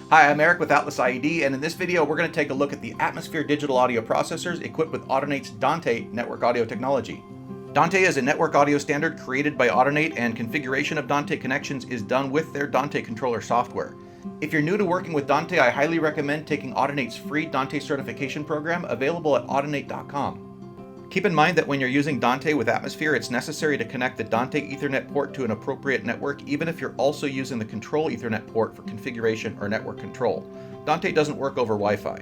Hi, I'm Eric with Atlas IED, and in this video we're going to take a look at the Atmosphere digital audio processors equipped with Autonate's Dante network audio technology. Dante is a network audio standard created by Autonate, and configuration of Dante connections is done with their Dante controller software. If you're new to working with Dante, I highly recommend taking Autonate's free Dante certification program available at autonate.com. Keep in mind that when you're using Dante with Atmosphere, it's necessary to connect the Dante Ethernet port to an appropriate network, even if you're also using the Control Ethernet port for configuration or network control. Dante doesn't work over Wi-Fi.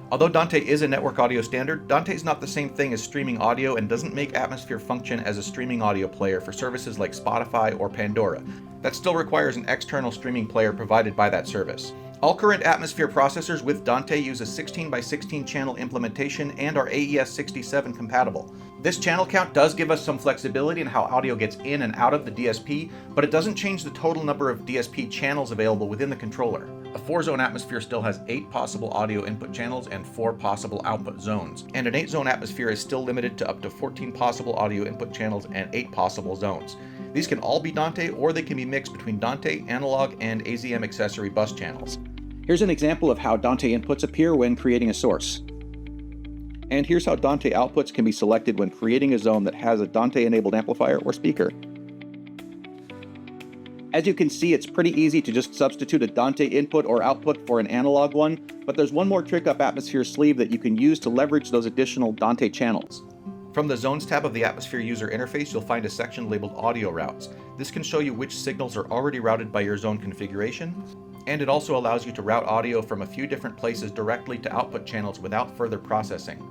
Although Dante is a network audio standard, Dante is not the same thing as streaming audio and doesn't make Atmosphere function as a streaming audio player for services like Spotify or Pandora. That still requires an external streaming player provided by that service. All current Atmosphere processors with Dante use a 16x16 channel implementation and are AES67 compatible. This channel count does give us some flexibility in how audio gets in and out of the DSP, but it doesn't change the total number of DSP channels available within the controller. A 4-zone Atmosphere still has 8 possible audio input channels and 4 possible output zones, and an 8-zone Atmosphere is still limited to up to 14 possible audio input channels and 8 possible zones. These can all be Dante, or they can be mixed between Dante, analog, and AZM accessory bus channels. Here's an example of how Dante inputs appear when creating a source. And here's how Dante outputs can be selected when creating a zone that has a Dante-enabled amplifier or speaker. As you can see, it's pretty easy to just substitute a Dante input or output for an analog one, but there's one more trick up Atmosphere's sleeve that you can use to leverage those additional Dante channels. From the Zones tab of the Atmosphere user interface, you'll find a section labeled Audio Routes. This can show you which signals are already routed by your zone configuration, and it also allows you to route audio from a few different places directly to output channels without further processing.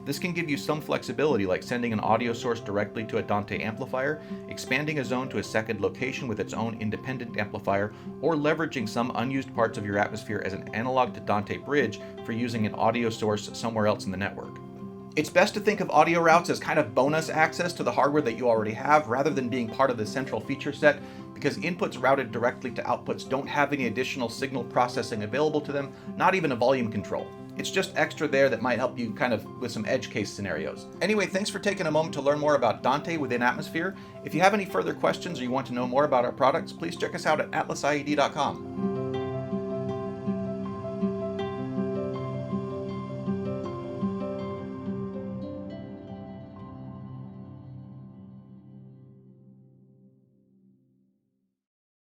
This can give you some flexibility, like sending an audio source directly to a Dante amplifier, expanding a zone to a second location with its own independent amplifier, or leveraging some unused parts of your Atmosphere as an analog to Dante bridge for using an audio source somewhere else in the network. It's best to think of audio routes as kind of bonus access to the hardware that you already have, rather than being part of the central feature set, because inputs routed directly to outputs don't have any additional signal processing available to them, not even a volume control. It's just extra there that might help you kind of with some edge case scenarios. Anyway, thanks for taking a moment to learn more about Dante within Atmosphere. If you have any further questions or you want to know more about our products, please check us out at atlasIED.com.